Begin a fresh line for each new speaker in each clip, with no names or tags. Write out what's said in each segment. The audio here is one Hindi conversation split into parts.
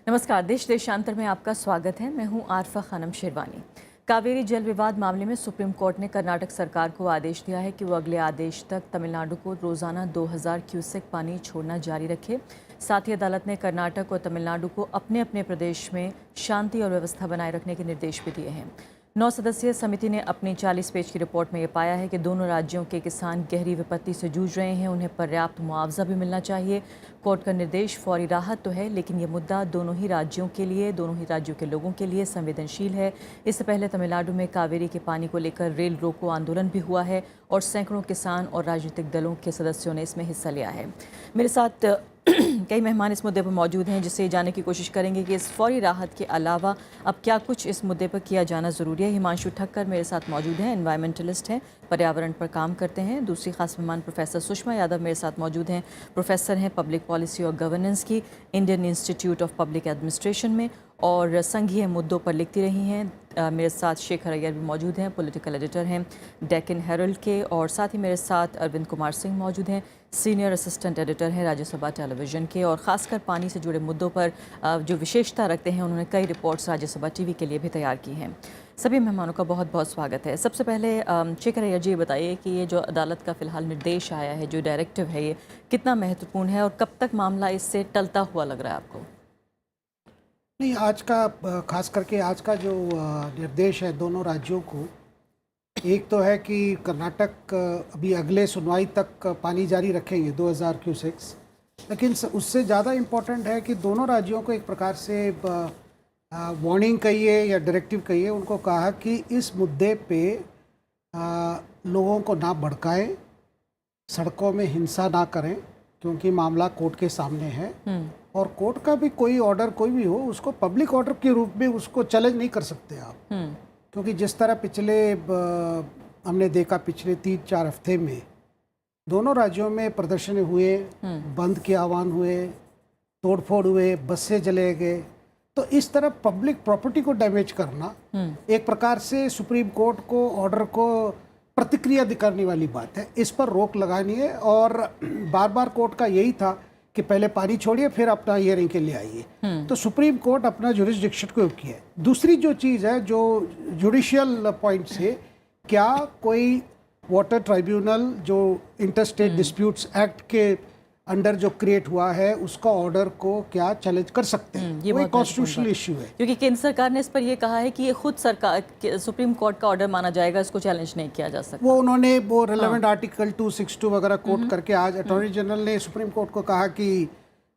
नमस्कार। देश देशांतर में आपका स्वागत है। मैं हूं आरफा खानम शेरवानी। कावेरी जल विवाद मामले में सुप्रीम कोर्ट ने कर्नाटक सरकार को आदेश दिया है कि वो अगले आदेश तक तमिलनाडु को रोजाना 2000 क्यूसेक पानी छोड़ना जारी रखे। साथ ही अदालत ने कर्नाटक और तमिलनाडु को अपने अपने प्रदेश में शांति और व्यवस्था बनाए रखने के निर्देश भी दिए हैं। 9 सदस्यीय समिति ने अपनी 40 पेज की रिपोर्ट में ये पाया है कि दोनों राज्यों के किसान गहरी विपत्ति से जूझ रहे हैं, उन्हें पर्याप्त मुआवजा भी मिलना चाहिए। कोर्ट का निर्देश फौरी राहत तो है, लेकिन ये मुद्दा दोनों ही राज्यों के लोगों के लिए संवेदनशील है। इससे पहले तमिलनाडु में कावेरी के पानी को लेकर रेल रोको आंदोलन भी हुआ है और सैकड़ों किसान और राजनीतिक दलों के सदस्यों ने इसमें हिस्सा लिया है। मेरे साथ कई मेहमान इस मुद्दे पर मौजूद हैं, जिससे जानने की कोशिश करेंगे कि इस फौरी राहत के अलावा अब क्या कुछ इस मुद्दे पर किया जाना ज़रूरी है। हिमांशु ठक्कर मेरे साथ मौजूद हैं, एनवायरमेंटलिस्ट हैं, पर्यावरण पर काम करते हैं। दूसरी खास मेहमान प्रोफेसर सुषमा यादव मेरे साथ मौजूद हैं, प्रोफेसर हैं पब्लिक पॉलिसी और गवर्नेंस की Indian institute of public administration में और संघीय मुद्दों पर लिखती रही हैं। मेरे साथ शेखर अय्यर भी मौजूद हैं, पॉलिटिकल एडिटर हैं डेक्कन हेरल्ड के, और साथ ही मेरे साथ अरविंद कुमार सिंह मौजूद हैं, सीनियर असिस्टेंट एडिटर हैं राज्यसभा टेलीविज़न के, और ख़ासकर पानी से जुड़े मुद्दों पर जो विशेषता रखते हैं, उन्होंने कई रिपोर्ट्स राज्यसभा टीवी के लिए भी तैयार की हैं। सभी मेहमानों का बहुत बहुत स्वागत है। सबसे पहले शेखर अय्यर जी बताइए कि ये जो अदालत का फ़िलहाल निर्देश आया है, जो डायरेक्टिव है, ये कितना महत्वपूर्ण है और कब तक मामला इससे टलता हुआ लग रहा है आपको?
नहीं, आज का खास करके आज का जो निर्देश है दोनों राज्यों को, एक तो है कि कर्नाटक अभी अगले सुनवाई तक पानी जारी रखेंगे 2000 क्यूसेक्स, लेकिन उससे ज़्यादा इम्पोर्टेंट है कि दोनों राज्यों को एक प्रकार से वार्निंग कहिए या डायरेक्टिव कहिए, उनको कहा कि इस मुद्दे पे लोगों को ना भड़काएं, सड़कों में हिंसा ना करें, क्योंकि मामला कोर्ट के सामने है और कोर्ट का भी कोई ऑर्डर कोई भी हो, उसको पब्लिक ऑर्डर के रूप में उसको चैलेंज नहीं कर सकते आप। क्योंकि जिस तरह हमने देखा पिछले 3-4 हफ्ते में दोनों राज्यों में प्रदर्शन हुए, बंद के आह्वान हुए, तोड़फोड़ हुए, बसें जले गए, तो इस तरह पब्लिक प्रॉपर्टी को डैमेज करना एक प्रकार से सुप्रीम कोर्ट को ऑर्डर को प्रतिक्रिया दिखाने वाली बात है। इस पर रोक लगानी है और बार बार कोर्ट का यही था कि पहले पानी छोड़िए फिर अपना हियरिंग के लिए आइए। तो सुप्रीम कोर्ट अपना जुरिस्डिक्शन को किया है। दूसरी जो चीज़ है, जो जुडिशियल पॉइंट से, क्या कोई वाटर ट्राइब्यूनल जो इंटरस्टेट डिस्प्यूट्स एक्ट के अंडर जो क्रिएट हुआ है, उसका ऑर्डर को क्या चैलेंज कर सकते हैं? ये कॉन्स्टिट्यूशनल इश्यू है, क्योंकि
केंद्र सरकार ने इस पर यह कहा है कि ये खुद सरकार सुप्रीम कोर्ट का ऑर्डर माना जाएगा, इसको चैलेंज नहीं किया जा सकता।
वो उन्होंने वो रेलेवेंट आर्टिकल 262 वगैरह कोट करके आज अटॉर्नी जनरल ने सुप्रीम कोर्ट को कहा कि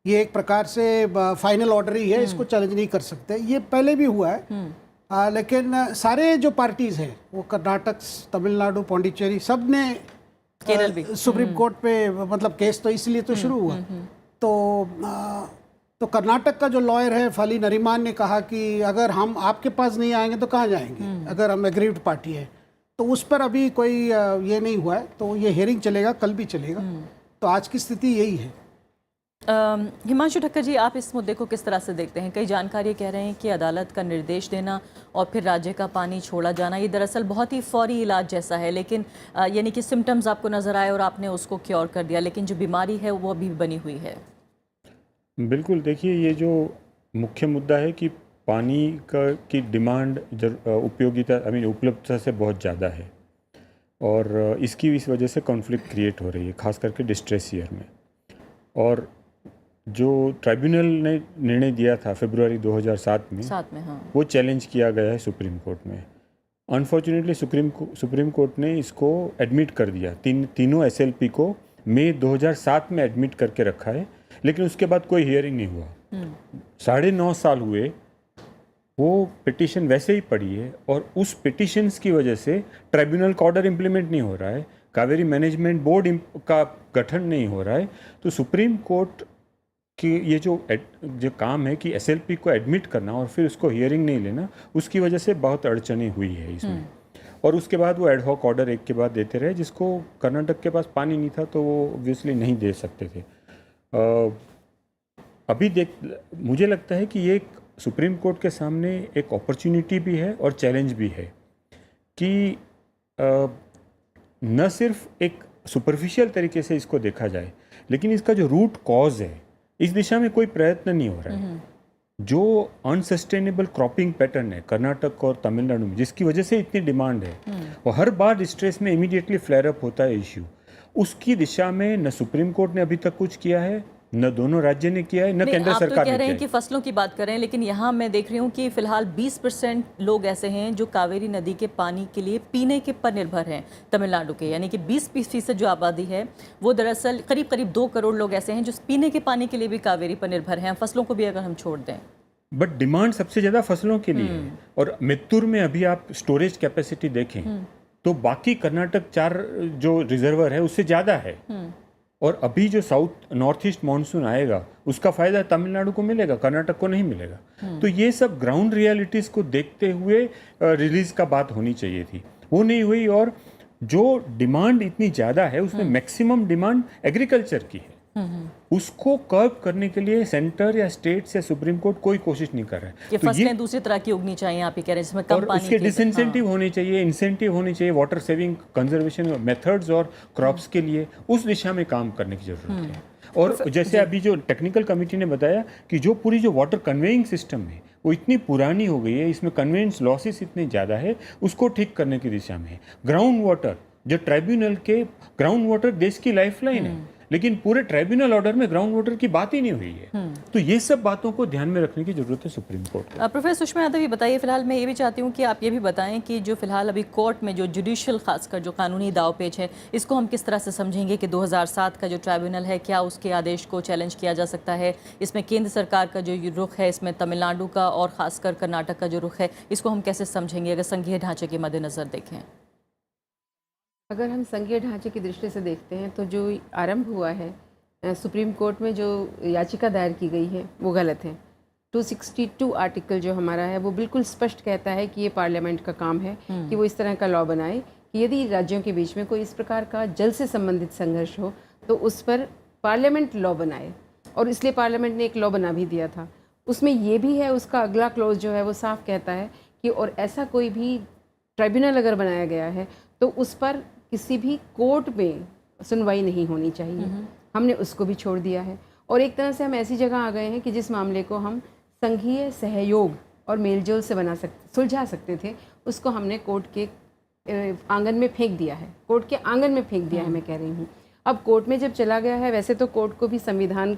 ये एक प्रकार से फाइनल ऑर्डर ही है, इसको चैलेंज नहीं कर सकते। ये पहले भी हुआ है, लेकिन सारे जो पार्टीज हैं, वो कर्नाटक, तमिलनाडु, पौंडीचेरी, सब ने
केरल भी
सुप्रीम कोर्ट पे मतलब केस तो इसलिए तो शुरू हुआ। तो कर्नाटक का जो लॉयर है फली नरीमान ने कहा कि अगर हम आपके पास नहीं आएंगे तो कहाँ जाएंगे, अगर हम एग्रीव्ड पार्टी है। तो उस पर अभी कोई ये नहीं हुआ है, तो ये हियरिंग चलेगा, कल भी चलेगा। तो आज की स्थिति यही है।
हिमांशु ठक्कर जी, आप इस मुद्दे को किस तरह से देखते हैं? कई जानकारी कह रहे हैं कि अदालत का निर्देश देना और फिर राज्य का पानी छोड़ा जाना, ये दरअसल बहुत ही फौरी इलाज जैसा है, लेकिन यानी कि सिम्टम्स आपको नज़र आए और आपने उसको क्योर कर दिया, लेकिन जो बीमारी है वो अभी बनी हुई है।
बिल्कुल, देखिए, ये जो मुख्य मुद्दा है कि पानी की डिमांड उपयोगिता उपलब्धता से बहुत ज़्यादा है और इस वजह से कॉन्फ्लिक्ट क्रिएट हो रही है, ख़ास करके डिस्ट्रेस ईयर में। और जो ट्राइब्यूनल ने निर्णय दिया था फरवरी 2007 में, हाँ, वो चैलेंज किया गया है सुप्रीम कोर्ट में। अनफॉर्चुनेटली सुप्रीम कोर्ट ने इसको एडमिट कर दिया। तीनों एसएलपी को मई 2007 में एडमिट करके रखा है, लेकिन उसके बाद कोई हियरिंग नहीं हुआ। 9.5 साल हुए, वो पिटिशन वैसे ही पड़ी है और उस पिटिशन्स की वजह से ट्राइब्यूनल का ऑर्डर इम्प्लीमेंट नहीं हो रहा है, कावेरी मैनेजमेंट बोर्ड का गठन नहीं हो रहा है। तो सुप्रीम कोर्ट की ये जो काम है कि एसएलपी को एडमिट करना और फिर उसको हियरिंग नहीं लेना, उसकी वजह से बहुत अड़चने हुई है इसमें। और उसके बाद वो एडहॉक ऑर्डर एक के बाद देते रहे, जिसको कर्नाटक के पास पानी नहीं था तो वो ऑब्वियसली नहीं दे सकते थे। अभी मुझे लगता है कि ये सुप्रीम कोर्ट के सामने एक अपॉर्चुनिटी भी है और चैलेंज भी है कि न सिर्फ एक सुपरफिशियल तरीके से इसको देखा जाए, लेकिन इसका जो रूट कॉज है, इस दिशा में कोई प्रयत्न नहीं हो रहा है। जो अनसस्टेनेबल क्रॉपिंग पैटर्न है कर्नाटक और तमिलनाडु में, जिसकी वजह से इतनी डिमांड है और हर बार डिस्ट्रेस में इमीडिएटली फ्लेयर अप होता है इश्यू, उसकी दिशा में न सुप्रीम कोर्ट ने अभी तक कुछ किया है, न दोनों राज्य ने किया है, न केंद्र सरकार ने किया है।
आप तो कह रहे हैं कि फसलों की बात कर रहे हैं, लेकिन यहाँ मैं देख रही हूँ कि फिलहाल 20% लोग ऐसे हैं जो कावेरी नदी के पानी के लिए पीने के पर निर्भर हैं तमिलनाडु के, यानी कि 20% जो आबादी है वो दरअसल करीब करीब 2 करोड़ लोग ऐसे हैं जो पीने के पानी के लिए भी कावेरी पर निर्भर हैं, फसलों को भी अगर हम छोड़ दें।
बट डिमांड सबसे ज़्यादा फसलों के लिए है। और मित्तूर में अभी आप स्टोरेज कैपेसिटी देखें तो बाकी कर्नाटक 4 जो रिजर्वर है उससे ज़्यादा है। और अभी जो साउथ नॉर्थ ईस्ट मानसून आएगा उसका फ़ायदा तमिलनाडु को मिलेगा, कर्नाटक को नहीं मिलेगा। तो ये सब ग्राउंड रियलिटीज़ को देखते हुए रिलीज़ का बात होनी चाहिए थी, वो नहीं हुई। और जो डिमांड इतनी ज़्यादा है उसमें मैक्सिमम डिमांड एग्रीकल्चर की है, उसको कर्व करने के लिए सेंटर या स्टेट्स या सुप्रीम कोर्ट कोई कोशिश नहीं कर रहा है।
कि फसलें दूसरी तरह की उगनी चाहिए, आप ये कह रहे हैं जिसमें कम
और
पानी
उसके
की
डिसइंसेंटिव होने चाहिए, इंसेंटिव होने चाहिए वाटर सेविंग कंजर्वेशन मेथड्स और क्रॉप्स के लिए, उस दिशा में काम करने की जरूरत है। और जैसे अभी जो टेक्निकल कमेटी ने बताया कि जो पूरी जो वाटर कन्वेइंग सिस्टम है वो इतनी पुरानी हो गई है, इसमें कन्वेंस लॉसेस इतने ज़्यादा है, उसको ठीक करने की दिशा में है। ग्राउंड वाटर जो ट्राइब्यूनल के, ग्राउंड वाटर देश की लाइफलाइन है, लेकिन पूरे ट्राइब्यूनल ऑर्डर में ग्राउंड वाटर की बात ही नहीं हुई है। तो ये सब बातों को ध्यान में रखने की जरूरत है सुप्रीम कोर्ट को।
प्रोफेसर सुषमा यादव, ये बताइए, फिलहाल मैं ये भी चाहती हूँ कि आप ये भी बताएं कि जो फिलहाल अभी कोर्ट में जो जुडिशियल, खासकर जो कानूनी दावपेच है, इसको हम किस तरह से समझेंगे कि 2007 का जो ट्राइब्यूनल है, क्या उसके आदेश को चैलेंज किया जा सकता है? इसमें केंद्र सरकार का जो रुख है, इसमें तमिलनाडु का और खासकर कर्नाटक का जो रुख है, इसको हम कैसे समझेंगे अगर संघीय ढांचे के मद्देनजर देखें?
अगर हम संघीय ढांचे की दृष्टि से देखते हैं तो जो आरंभ हुआ है सुप्रीम कोर्ट में, जो याचिका दायर की गई है वो गलत है। 262 आर्टिकल जो हमारा है वो बिल्कुल स्पष्ट कहता है कि ये पार्लियामेंट का काम है कि वो इस तरह का लॉ बनाए कि यदि राज्यों के बीच में कोई इस प्रकार का जल से संबंधित संघर्ष हो तो उस पर पार्लियामेंट लॉ बनाए। और इसलिए पार्लियामेंट ने एक लॉ बना भी दिया था। उसमें ये भी है, उसका अगला क्लोज जो है वो साफ कहता है कि और ऐसा कोई भी ट्राइब्यूनल अगर बनाया गया है तो उस पर किसी भी कोर्ट में सुनवाई नहीं होनी चाहिए। हमने उसको भी छोड़ दिया है और एक तरह से हम ऐसी जगह आ गए हैं कि जिस मामले को हम संघीय सहयोग और मेलजोल से सुलझा सकते थे, उसको हमने कोर्ट के आंगन में फेंक दिया है, कोर्ट के आंगन में फेंक दिया है, मैं कह रही हूँ। अब कोर्ट में जब चला गया है, वैसे तो कोर्ट को भी संविधान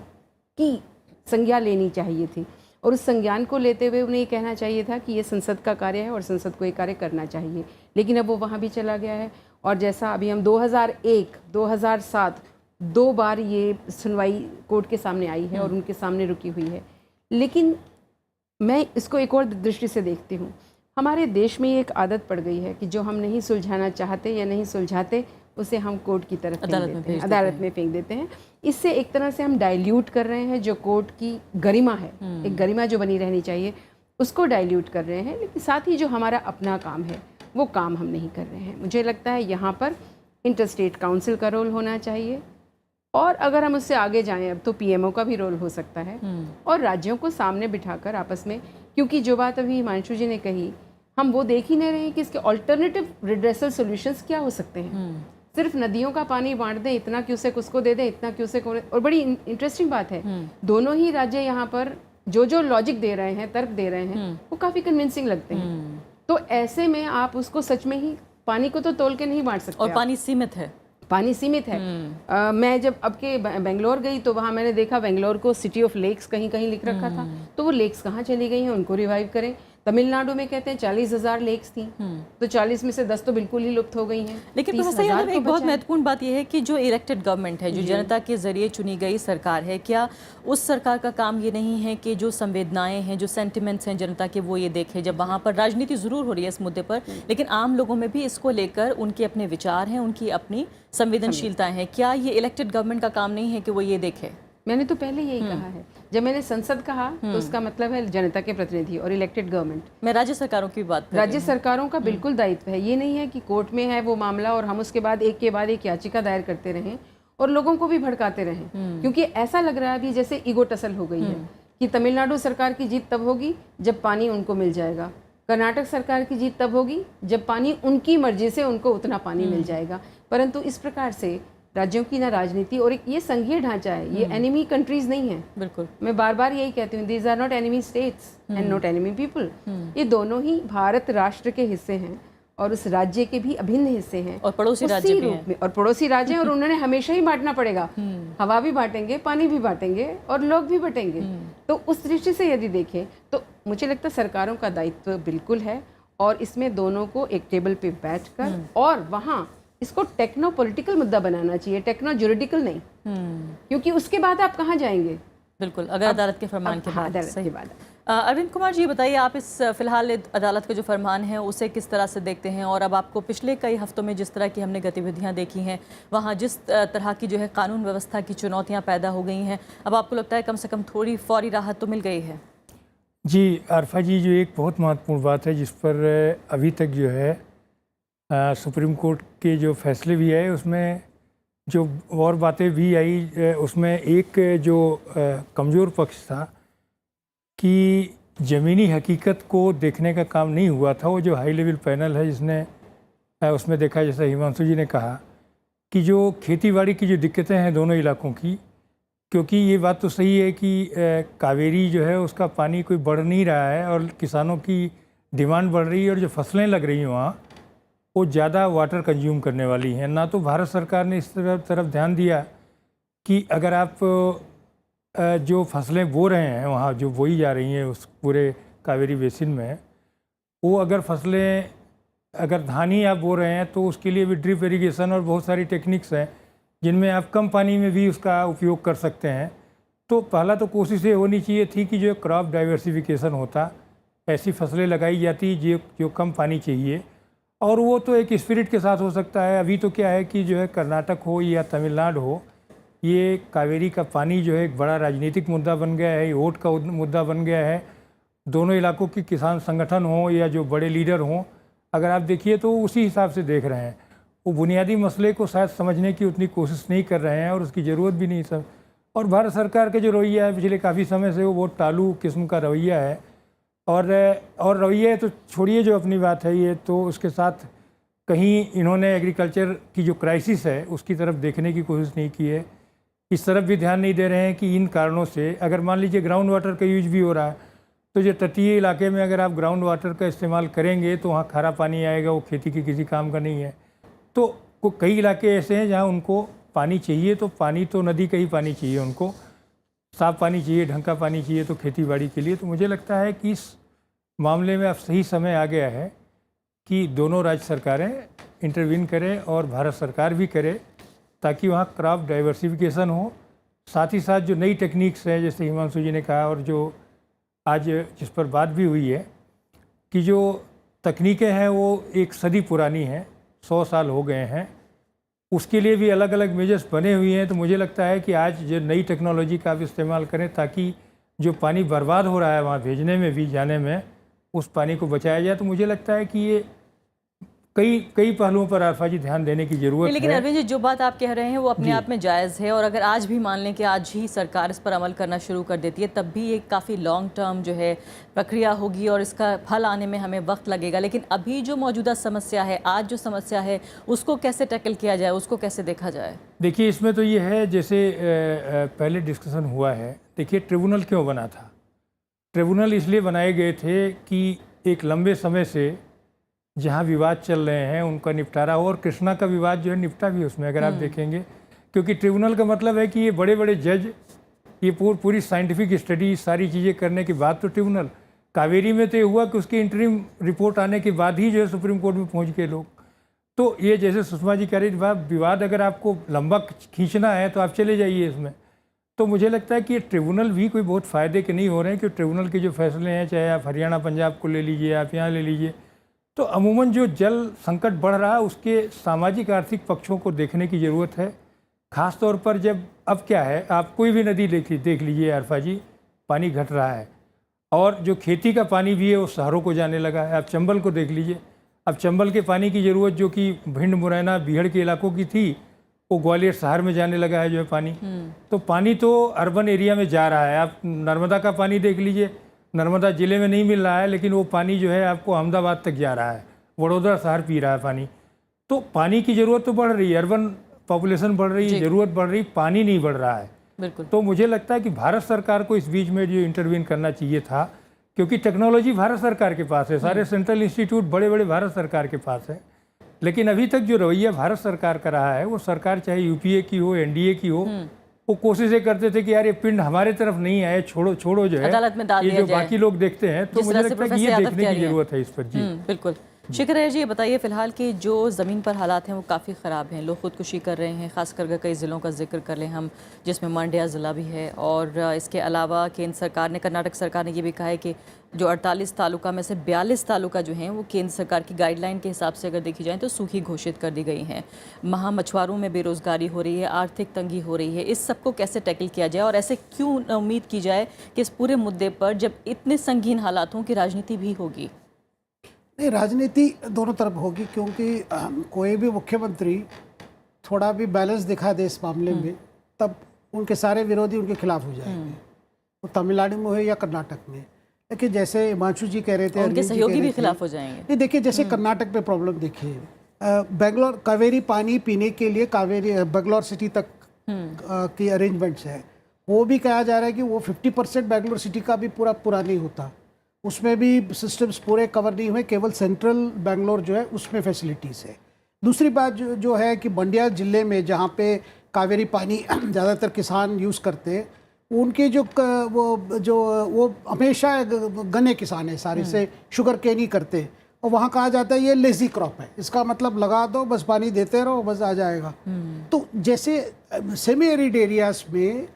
की संज्ञा लेनी चाहिए थी और उस संज्ञान को लेते हुए उन्हें ये कहना चाहिए था कि ये संसद का कार्य है और संसद को ये कार्य करना चाहिए, लेकिन अब वो वहाँ भी चला गया है। और जैसा अभी हम 2001, 2007 2 बार ये सुनवाई कोर्ट के सामने आई है और उनके सामने रुकी हुई है। लेकिन मैं इसको एक और दृष्टि से देखती हूँ। हमारे देश में ये एक आदत पड़ गई है कि जो हम नहीं सुलझाना चाहते या नहीं सुलझाते उसे हम कोर्ट की तरफ अदालत में फेंक देते हैं। इससे एक तरह से हम डाइल्यूट कर रहे हैं जो कोर्ट की गरिमा है, एक गरिमा जो बनी रहनी चाहिए उसको डाइल्यूट कर रहे हैं। लेकिन साथ ही जो हमारा अपना काम है वो काम हम नहीं कर रहे हैं। मुझे लगता है यहाँ पर इंटरस्टेट काउंसिल का रोल होना चाहिए और अगर हम उससे आगे जाएं अब तो पीएमओ का भी रोल हो सकता है और राज्यों को सामने बिठाकर आपस में, क्योंकि जो बात अभी हिमांशु जी ने कही, हम वो देख ही नहीं रहे हैं कि इसके ऑल्टरनेटिव रिड्रेसल सॉल्यूशंस क्या हो सकते हैं। सिर्फ नदियों का पानी बांट दें, इतना क्यूसेक उसको दे दें, इतना क्यूसेक। और बड़ी इंटरेस्टिंग बात है, दोनों ही राज्य यहाँ पर जो लॉजिक दे रहे हैं, तर्क दे रहे हैं, वो काफ़ी कन्विंसिंग लगते हैं। तो ऐसे में आप उसको सच में ही, पानी को तो तोल के नहीं बांट सकते
और पानी सीमित है,
पानी सीमित है। मैं जब अब के बेंगलोर गई तो वहाँ मैंने देखा बेंगलोर को सिटी ऑफ लेक्स कहीं कहीं लिख रखा था, तो वो लेक्स कहाँ चली गई हैं, उनको रिवाइव करें। तमिलनाडु में कहते हैं 40,000 लेक्स थी, तो 40 में से 10 तो बिल्कुल ही लुप्त हो गई हैं।
लेकिन एक बहुत महत्वपूर्ण बात यह है कि जो इलेक्टेड गवर्नमेंट है, जो जनता के जरिए चुनी गई सरकार है, क्या उस सरकार का काम ये नहीं है कि जो संवेदनाएं हैं, जो सेंटिमेंट्स हैं जनता के, वो ये देखे? जब वहाँ पर राजनीति जरूर हो रही है इस मुद्दे पर, लेकिन आम लोगों में भी इसको लेकर उनके अपने विचार हैं, उनकी अपनी संवेदनशीलताएं हैं। क्या ये इलेक्टेड गवर्नमेंट का काम नहीं है कि वो ये देखे?
मैंने तो पहले यही कहा है। जब मैंने संसद कहा तो उसका मतलब है जनता के प्रतिनिधि और इलेक्टेड गवर्नमेंट।
मैं राज्य सरकारों की बात कर रही हूं।
राज्य सरकारों का बिल्कुल दायित्व है। ये नहीं है कि कोर्ट में है वो मामला और हम उसके बाद एक के बाद एक याचिका दायर करते रहें और लोगों को भी भड़काते रहें, क्योंकि ऐसा लग रहा है अभी जैसे ईगो टसल हो गई है कि तमिलनाडु सरकार की जीत तब होगी जब पानी उनको मिल जाएगा, कर्नाटक सरकार की जीत तब होगी जब पानी उनकी मर्जी से उनको उतना पानी मिल जाएगा। परंतु इस प्रकार से राज्यों की ना राजनीति, और एक ये संघीय ढांचा है, ये एनिमी कंट्रीज नहीं है।
बिल्कुल।
मैं बार बार यही कहती हूँ, these are not enemy states and not enemy people. ये दोनों ही भारत राष्ट्र के हिस्से हैं और उस राज्य के भी अभिन्न हिस्से हैं
और पड़ोसी
उसी
राज्य भी
रूप
हैं।
में, और पड़ोसी राज्य हैं, और उन्होंने हमेशा ही बांटना पड़ेगा। हवा भी बांटेंगे, पानी भी बांटेंगे और लोग भी बांटेंगे। तो उस दृष्टि से यदि देखें तो मुझे लगता है सरकारों का दायित्व बिल्कुल है, और इसमें दोनों को एक टेबल पे बैठकर और वहाँ इसको टेक्नो पॉलिटिकल मुद्दा बनाना चाहिए, टेक्नो जुरिडिकल नहीं। क्योंकि उसके बाद आप कहाँ जाएंगे?
बिल्कुल, अगर अदालत के फरमान के बाद।
अदालत
सही
के बाद।
अरविंद कुमार जी, बताइए आप इस फिलहाल अदालत का जो फरमान है उसे किस तरह से देखते हैं, और अब आपको पिछले कई हफ्तों में जिस तरह की हमने गतिविधियां देखी हैं, वहाँ जिस तरह की जो है कानून व्यवस्था की चुनौतियां पैदा हो गई हैं, अब आपको लगता है कम से कम थोड़ी फौरी राहत तो मिल गई है?
जी आरफा जी, जो एक बहुत महत्वपूर्ण बात है जिस पर अभी तक जो है सुप्रीम कोर्ट के जो फैसले भी आए उसमें जो और बातें भी आई, उसमें एक जो कमज़ोर पक्ष था कि ज़मीनी हकीकत को देखने का काम नहीं हुआ था। वो जो हाई लेवल पैनल है जिसने उसमें देखा, जैसा हिमांशु जी ने कहा, कि जो खेती-बाड़ी की जो दिक्कतें हैं दोनों इलाकों की, क्योंकि ये बात तो सही है कि कावेरी जो है उसका पानी कोई बढ़ नहीं रहा है और किसानों की डिमांड बढ़ रही है, और जो फसलें लग रही हैं वहाँ वो ज़्यादा वाटर कंज्यूम करने वाली हैं। ना तो भारत सरकार ने इस तरफ ध्यान दिया कि अगर आप जो फसलें बो रहे हैं वहाँ जो बोई जा रही हैं उस पूरे कावेरी बेसिन में, वो अगर फसलें अगर धान ही आप बो रहे हैं तो उसके लिए भी ड्रिप इरिगेशन और बहुत सारी टेक्निक्स हैं जिनमें आप कम पानी में भी उसका उपयोग कर सकते हैं। तो पहला तो कोशिश ये होनी चाहिए थी कि जो क्रॉप डाइवर्सिफिकेशन होता, ऐसी फसलें लगाई जाती जो कम पानी चाहिए, और वो तो एक स्पिरिट के साथ हो सकता है। अभी तो क्या है कि जो है कर्नाटक हो या तमिलनाडु हो, ये कावेरी का पानी जो है एक बड़ा राजनीतिक मुद्दा बन गया है, वोट का मुद्दा बन गया है। दोनों इलाकों के किसान संगठन हों या जो बड़े लीडर हों, अगर आप देखिए तो उसी हिसाब से देख रहे हैं। वो बुनियादी मसले को शायद समझने की उतनी कोशिश नहीं कर रहे हैं और उसकी ज़रूरत भी नहीं सब। और भारत सरकार का जो रवैया है पिछले काफ़ी समय से, वो बहुत टालू किस्म का रवैया है। और रवैया तो छोड़िए, जो अपनी बात है ये, तो उसके साथ कहीं इन्होंने एग्रीकल्चर की जो क्राइसिस है उसकी तरफ देखने की कोशिश नहीं की है। इस तरफ भी ध्यान नहीं दे रहे हैं कि इन कारणों से अगर मान लीजिए ग्राउंड वाटर का यूज भी हो रहा है, तो जो तटीय इलाके में अगर आप ग्राउंड वाटर का इस्तेमाल करेंगे तो वहाँ खारा पानी आएगा, वो खेती के किसी काम का नहीं है। तो कई इलाके ऐसे हैं जहाँ उनको पानी चाहिए, तो पानी तो नदी का ही पानी चाहिए, उनको साफ़ पानी चाहिए, ढंग का पानी चाहिए तो खेती बाड़ी के लिए। तो मुझे लगता है कि इस मामले में अब सही समय आ गया है कि दोनों राज्य सरकारें इंटरवीन करें और भारत सरकार भी करे, ताकि वहाँ क्रॉप डाइवर्सिफिकेशन हो। साथ ही साथ जो नई टेक्निक्स हैं, जैसे हिमांशु जी ने कहा और जो आज जिस पर बात भी हुई है, कि जो तकनीकें हैं वो एक सदी पुरानी हैं, 100 साल हो गए हैं, उसके लिए भी अलग अलग मेजर्स बने हुए हैं। तो मुझे लगता है कि आज जो नई टेक्नोलॉजी का आप इस्तेमाल करें, ताकि जो पानी बर्बाद हो रहा है वहाँ भेजने में भी, जाने में, उस पानी को बचाया जाए। तो मुझे लगता है कि ये कई पहलुओं पर आरफा जी ध्यान देने की जरूरत है।
लेकिन अरविंद जी, जो बात आप कह रहे हैं वो अपने आप में जायज़ है, और अगर आज भी मान लें कि आज ही सरकार इस पर अमल करना शुरू कर देती है, तब भी एक काफ़ी लॉन्ग टर्म जो है प्रक्रिया होगी और इसका फल आने में हमें वक्त लगेगा। लेकिन अभी जो मौजूदा समस्या है, आज जो समस्या है, उसको कैसे टैकल किया जाए, उसको कैसे देखा जाए?
देखिए, इसमें तो ये है, जैसे पहले डिस्कशन हुआ है, देखिए ट्रिब्यूनल क्यों बना था। ट्रिब्यूनल इसलिए बनाए गए थे कि एक लंबे समय से जहाँ विवाद चल रहे हैं उनका निपटारा हो, और कृष्णा का विवाद जो है निपटा भी उसमें, अगर आप देखेंगे। क्योंकि ट्रिब्यूनल का मतलब है कि ये बड़े बड़े जज, ये पूरी साइंटिफिक स्टडी, सारी चीज़ें करने के बाद तो ट्रिब्यूनल। कावेरी में तो ये हुआ कि उसकी इंटरिम रिपोर्ट आने के बाद ही जो है सुप्रीम कोर्ट में पहुँच गए लोग। तो ये जैसे सुषमा जी कह रही थी, विवाद अगर आपको लंबा खींचना है तो आप चले जाइए इसमें। तो मुझे लगता है कि ये ट्रिब्यूनल भी कोई बहुत फ़ायदे के नहीं हो रहे हैं, कि ट्रिब्यूनल के जो फैसले हैं, चाहे आप हरियाणा पंजाब को ले लीजिए, आप यहाँ ले लीजिए, तो अमूमन जो जल संकट बढ़ रहा है उसके सामाजिक आर्थिक पक्षों को देखने की ज़रूरत है। ख़ास तौर पर जब अब क्या है, आप कोई भी नदी देख लीजिए आरफा जी, पानी घट रहा है, और जो खेती का पानी भी है वो शहरों को जाने लगा है। आप चंबल को देख लीजिए, अब चंबल के पानी की ज़रूरत जो कि भिंड, मुरैना, बीहड़ के इलाकों की थी, वो ग्वालियर शहर में जाने लगा है जो है पानी। तो पानी तो अर्बन एरिया में जा रहा है। आप नर्मदा का पानी देख लीजिए, नर्मदा ज़िले में नहीं मिल रहा है, लेकिन वो पानी जो है आपको अहमदाबाद तक जा रहा है, वडोदरा शहर पी रहा है पानी। तो पानी की ज़रूरत तो बढ़ रही है, अर्बन पॉपुलेशन बढ़ रही है, ज़रूरत बढ़ रही, पानी नहीं बढ़ रहा है।
बिल्कुल।
तो मुझे लगता है कि भारत सरकार को इस बीच में जो इंटरवीन करना चाहिए था, क्योंकि टेक्नोलॉजी भारत सरकार के पास है, सारे सेंट्रल इंस्टीट्यूट बड़े बड़े भारत सरकार के पास है, लेकिन अभी तक जो रवैया भारत सरकार का रहा है, वो सरकार चाहे यूपीए की हो, एनडीए की हो, वो कोशिशें करते थे कि यार ये पिंड हमारे तरफ नहीं आए, छोड़ो छोड़ो जो है
अदालत में डाल
ये
दिया
जो
जाए।
बाकी लोग देखते हैं। तो
जिस
मुझे
तरह से
लगता है कि
प्रोफेसर
ये
यादव
देखने
कह
की
रही हैं।
जरूरत है इस पर। जी
बिल्कुल। शिखर अय्यर जी, ये बताइए फिलहाल कि जो ज़मीन पर हालात हैं वो काफ़ी ख़राब हैं, लोग खुदकुशी कर रहे हैं, ख़ासकर कई ज़िलों का जिक्र कर लें हम, जिसमें मांड्या ज़िला भी है, और इसके अलावा केंद्र सरकार ने, कर्नाटक सरकार ने ये भी कहा है कि जो 48 तालुका में से 42 तालुका जो हैं वो केंद्र सरकार की गाइडलाइन के हिसाब से अगर देखी जाए तो सूखी घोषित कर दी गई हैं। महा मछुआरों में बेरोज़गारी हो रही है, आर्थिक तंगी हो रही है, इस सबको कैसे टैकल किया जाए और ऐसे क्यों उम्मीद की जाए कि इस पूरे मुद्दे पर जब इतने संगीन हालातों की राजनीति भी होगी?
नहीं, राजनीति दोनों तरफ होगी, क्योंकि कोई भी मुख्यमंत्री थोड़ा भी बैलेंस दिखा दे इस मामले में, तब उनके सारे विरोधी उनके खिलाफ हो जाएंगे, वो तमिलनाडु में हो या कर्नाटक में। लेकिन जैसे हिमांशु जी कह रहे थे,
उनके सहयोगी भी खिलाफ हो जाएंगे।
नहीं, देखिए जैसे कर्नाटक में प्रॉब्लम देखिए, बेंगलोर कावेरी पानी पीने के लिए कावेरी बेंगलोर सिटी तक की अरेंजमेंट्स है, वो भी कहा जा रहा है कि वो 50% बेंगलोर सिटी का भी पूरा नहीं होता, उसमें भी सिस्टम्स पूरे कवर नहीं हुए, केवल सेंट्रल बेंगलोर जो है उसमें फैसिलिटीज़ है। दूसरी बात जो है कि मंड्या ज़िले में जहाँ पे कावेरी पानी ज़्यादातर किसान यूज़ करते हैं, उनके वो हमेशा गन्ने किसान है सारे से, शुगर केन ही करते, और वहाँ कहा जाता है ये लेजी क्रॉप है, इसका मतलब लगा दो बस, पानी देते रहो बस आ जाएगा। तो जैसे सेमी एरिड एरियाज में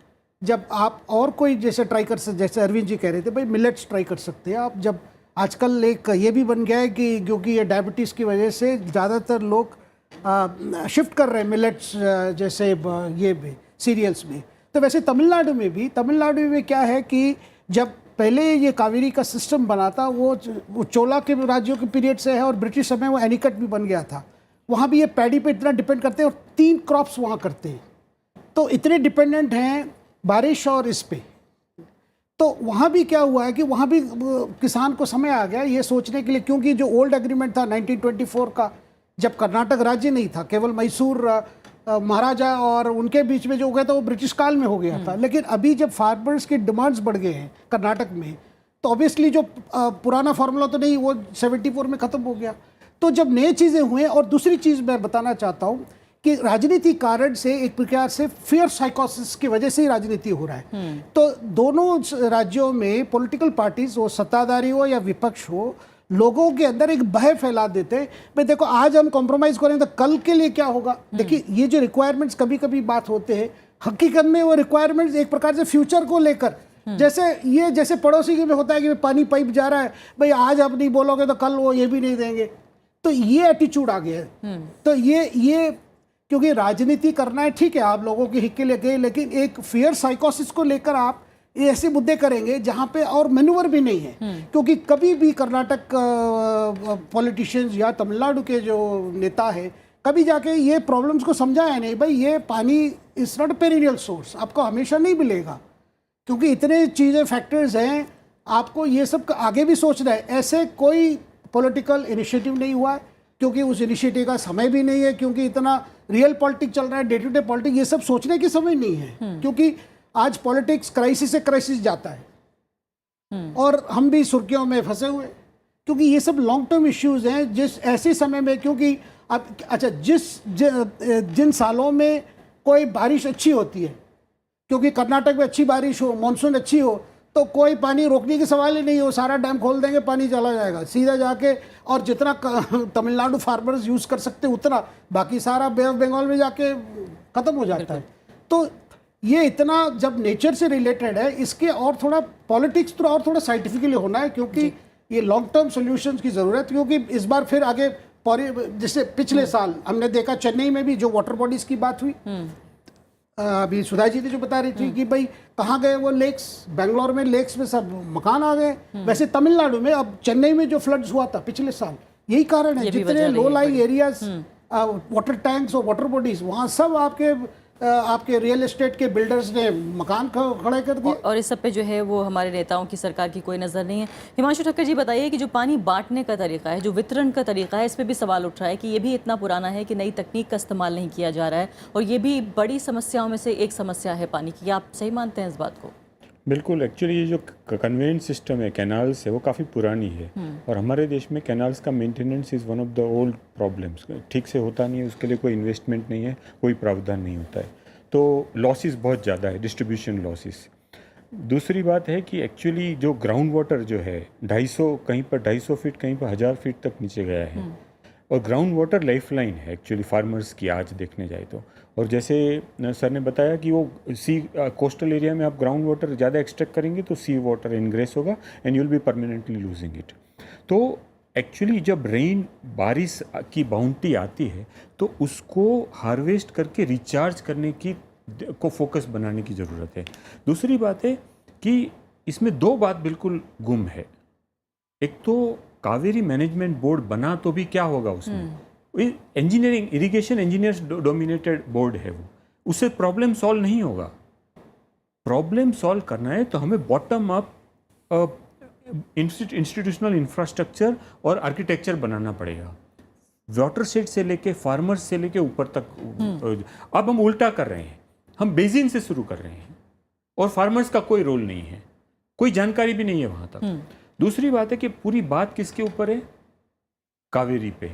जब आप और कोई जैसे ट्राई कर सकते, जैसे अरविंद जी कह रहे थे भाई मिलेट्स ट्राई कर सकते हैं आप, जब आजकल एक ये भी बन गया है कि क्योंकि ये डायबिटीज़ की वजह से ज़्यादातर लोग शिफ्ट कर रहे हैं मिलेट्स जैसे ये भी सीरियल्स में। तो वैसे तमिलनाडु में क्या है कि जब पहले ये कावेरी का सिस्टम बना था, वो चोला के राज्यों के पीरियड से है, और ब्रिटिश समय वो एनिकट भी बन गया था। वहाँ भी ये पैडी पे इतना डिपेंड करते हैं और 3 क्रॉप्स वहाँ करते हैं, तो इतने डिपेंडेंट हैं बारिश और इस पे। तो वहाँ भी क्या हुआ है कि वहाँ भी किसान को समय आ गया ये सोचने के लिए, क्योंकि जो ओल्ड एग्रीमेंट था 1924 का, जब कर्नाटक राज्य नहीं था, केवल मैसूर महाराजा और उनके बीच में जो हो गया था वो ब्रिटिश काल में हो गया था। लेकिन अभी जब फार्मर्स की डिमांड्स बढ़ गए हैं कर्नाटक में, तो ऑब्वियसली जो पुराना फार्मूला तो नहीं, वो 74 में ख़त्म हो गया। तो जब नई चीज़ें हुए, और दूसरी चीज़ मैं बताना चाहता हूँ कि राजनीति कारण से एक प्रकार से फियर साइकोसिस की वजह से ही राजनीति हो रहा है। तो दोनों राज्यों में पॉलिटिकल पार्टीज हो, सत्ताधारी हो या विपक्ष हो, लोगों के अंदर एक भय फैला देते हैं, भाई देखो आज हम कॉम्प्रोमाइज करें तो कल के लिए क्या होगा। देखिए ये जो रिक्वायरमेंट्स कभी कभी बात होते हैं, हकीकत में वो रिक्वायरमेंट्स एक प्रकार से फ्यूचर को लेकर, जैसे पड़ोसी के में होता है कि पानी पाइप जा रहा है, भाई आज आप नहीं बोलोगे तो कल वो ये भी नहीं देंगे, तो ये एटीट्यूड आ गया है। तो ये क्योंकि राजनीति करना है, ठीक है, आप लोगों के हित के लिए गए, लेकिन एक फियर साइकोसिस को लेकर आप ऐसे मुद्दे करेंगे जहां पे और मैन्यूवर भी नहीं है। क्योंकि कभी भी कर्नाटक पॉलिटिशियंस या तमिलनाडु के जो नेता है, कभी जाके ये प्रॉब्लम्स को समझाया नहीं, भाई ये पानी इज नॉट पेरिनियल सोर्स, आपको हमेशा नहीं मिलेगा, क्योंकि इतने चीज़ें फैक्टर्स हैं, आपको ये सब आगे भी सोचना है। ऐसे कोई पॉलिटिकल इनिशिएटिव नहीं हुआ है, क्योंकि उस इनिशिएटिव का समय भी नहीं है, क्योंकि इतना रियल पॉलिटिक्स चल रहा है, डे टू डे पॉलिटिक्स, ये सब सोचने की समय नहीं है। क्योंकि आज पॉलिटिक्स क्राइसिस से क्राइसिस जाता है, और हम भी सुर्खियों में फंसे हुए, क्योंकि ये सब लॉन्ग टर्म इश्यूज हैं। जिस ऐसे समय में, क्योंकि अब अच्छा जिन सालों में कोई बारिश अच्छी होती है, क्योंकि कर्नाटक में अच्छी बारिश हो, मानसून अच्छी हो, तो कोई पानी रोकने के सवाल ही नहीं हो, सारा डैम खोल देंगे, पानी चला जाएगा सीधा जाके, और जितना तमिलनाडु फार्मर्स यूज़ कर सकते उतना, बाकी सारा बे ऑफ बंगाल में जाके ख़त्म हो जाता है। तो ये इतना जब नेचर से रिलेटेड है, इसके और थोड़ा पॉलिटिक्स तो और थोड़ा साइंटिफिकली होना है, क्योंकि ये लॉन्ग टर्म सॉल्यूशंस की ज़रूरत, क्योंकि इस बार फिर आगे जैसे पिछले साल हमने देखा चेन्नई में भी जो वाटर बॉडीज़ की बात हुई, अभी सुधा जी ने जो बता रही थी कि भाई कहाँ गए वो लेक्स, बेंगलोर में लेक्स में सब मकान आ गए। वैसे तमिलनाडु में, अब चेन्नई में जो फ्लड्स हुआ था पिछले साल, यही कारण है, जितने low lying areas water tanks और वाटर बॉडीज, वहाँ सब आपके आपके रियल एस्टेट के बिल्डर्स ने मकान खड़े कर दिए।
और इस सब पे जो है वो हमारे नेताओं की, सरकार की कोई नज़र नहीं है। हिमांशु ठक्कर जी बताइए कि जो पानी बांटने का तरीका है, जो वितरण का तरीका है, इस पे भी सवाल उठ रहा है कि ये भी इतना पुराना है कि नई तकनीक का इस्तेमाल नहीं किया जा रहा है, और ये भी बड़ी समस्याओं में से एक समस्या है पानी की। आप सही मानते हैं इस बात को?
बिल्कुल, एक्चुअली ये जो कन्वेंस सिस्टम है कैनाल्स है वो काफ़ी पुरानी है, और हमारे देश में कैनाल्स का maintenance is one of the old problems. ठीक से होता नहीं है, उसके लिए कोई इन्वेस्टमेंट नहीं है, कोई प्रावधान नहीं होता है, तो लॉसेस बहुत ज़्यादा है, डिस्ट्रीब्यूशन लॉसेस। दूसरी बात है कि एक्चुअली जो ग्राउंड वाटर जो है 250, कहीं पर 250 फीट, कहीं पर 1000 फीट तक नीचे गया है, और ग्राउंड वाटर लाइफलाइन है एक्चुअली फार्मर्स की, आज देखने जाए तो। और जैसे सर ने बताया कि वो कोस्टल एरिया में आप ग्राउंड वाटर ज़्यादा एक्सट्रैक्ट करेंगे तो सी वाटर इनग्रेस होगा and you will be permanently losing it. तो एक्चुअली जब रेन, बारिश की बाउंटी आती है तो उसको हार्वेस्ट करके रिचार्ज करने की को फोकस बनाने की ज़रूरत है। दूसरी बात है कि इसमें दो बात बिल्कुल गुम है। एक तो कावेरी मैनेजमेंट बोर्ड बना तो भी क्या होगा उसमें, engineering, irrigation engineers dominated board है वो, उससे प्रॉब्लम सॉल्व नहीं होगा। प्रॉब्लम सॉल्व करना है तो हमें बॉटम अप इंस्टीट्यूशनल इंफ्रास्ट्रक्चर और आर्किटेक्चर बनाना पड़ेगा, वाटर शेड से लेके फार्मर्स से लेके ऊपर तक। अब हम उल्टा कर रहे हैं, हम बेसिन से शुरू कर रहे हैं और फार्मर्स का कोई रोल नहीं है, कोई जानकारी भी नहीं है वहाँ तक। दूसरी बात है कि पूरी बात किसके ऊपर है, कावेरी पे,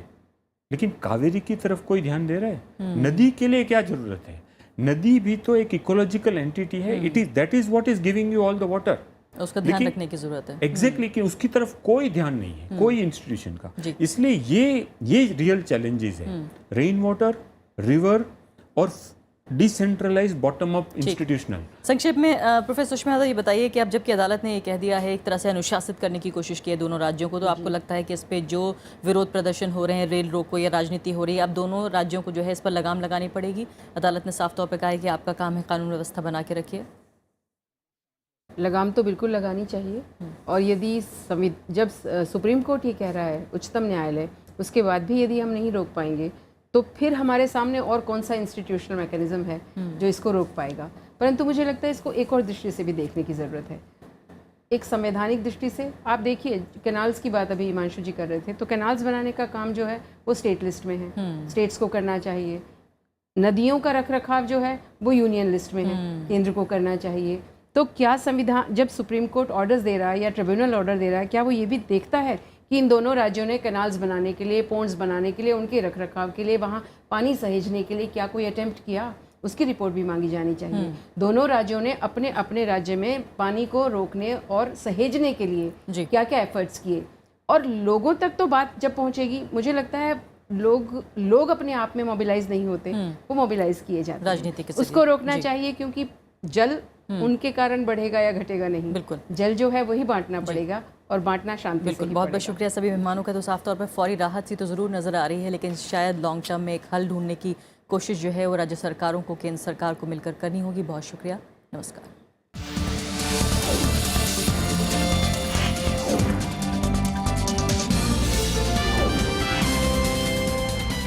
लेकिन कावेरी की तरफ कोई ध्यान दे रहा है? नदी के लिए क्या जरूरत है? नदी भी तो एक इकोलॉजिकल एंटिटी है, it is that is what is giving you all the water,
उसका ध्यान रखने की जरूरत है।
एग्जैक्टली कि उसकी तरफ कोई ध्यान नहीं है, कोई इंस्टीट्यूशन का। इसलिए ये रियल चैलेंजेस है, रेन वाटर, रिवर और डिसेंट्रलाइज्ड बॉटम अप इंस्टीट्यूशनल।
संक्षेप में प्रोफेसर सुषमा यादव, ये बताइए कि अब जबकि अदालत ने ये कह दिया है, एक तरह से अनुशासित करने की कोशिश की है दोनों राज्यों को, तो आपको लगता है कि इस पे जो विरोध प्रदर्शन हो रहे हैं, रेल रोको या राजनीति हो रही है, अब दोनों राज्यों को जो है इस पर लगाम लगानी पड़ेगी? अदालत ने साफ तौर पर कहा है कि आपका काम है कानून व्यवस्था बना के रखिए।
लगाम तो बिल्कुल लगानी चाहिए, और यदि जब सुप्रीम कोर्ट ये कह रहा है, उच्चतम न्यायालय, उसके बाद भी यदि हम नहीं रोक पाएंगे तो फिर हमारे सामने और कौन सा इंस्टीट्यूशनल मैकेनिज्म है जो इसको रोक पाएगा। परंतु मुझे लगता है इसको एक और दृष्टि से भी देखने की ज़रूरत है, एक संवैधानिक दृष्टि से। आप देखिए, कैनाल्स की बात अभी हिमांशु जी कर रहे थे, तो कैनाल्स बनाने का काम जो है वो स्टेट लिस्ट में है, स्टेट्स को करना चाहिए। नदियों का रखरखाव जो है वो यूनियन लिस्ट में है, केंद्र को करना चाहिए। तो क्या संविधान, जब सुप्रीम कोर्ट ऑर्डर्स दे रहा है या ट्रिब्यूनल ऑर्डर दे रहा है, क्या वो ये भी देखता है कि इन दोनों राज्यों ने कैनाल्स बनाने के लिए, पोन्ड्स बनाने के लिए, उनके रखरखाव के लिए, वहाँ पानी सहेजने के लिए क्या कोई अटेम्प्ट किया? उसकी रिपोर्ट भी मांगी जानी चाहिए। दोनों राज्यों ने अपने अपने राज्य में पानी को रोकने और सहेजने के लिए क्या क्या एफर्ट्स किए, और लोगों तक तो बात जब पहुँचेगी, मुझे लगता है लोग अपने आप में मोबिलाइज नहीं होते, वो मोबिलाइज किए जाते
राजनीति
हैं। उसको रोकना चाहिए, क्योंकि जल उनके कारण बढ़ेगा या घटेगा नहीं,
बिल्कुल
जल जो है वही बांटना पड़ेगा, और बांटना शांति से ही
बहुत बहुत शुक्रिया सभी मेहमानों का। तो साफ तौर पर फौरी राहत सी तो ज़रूर नज़र आ रही है, लेकिन शायद लॉन्ग टर्म में एक हल ढूंढने की कोशिश जो है वो राज्य सरकारों को, केंद्र सरकार को मिलकर करनी होगी। बहुत शुक्रिया, नमस्कार।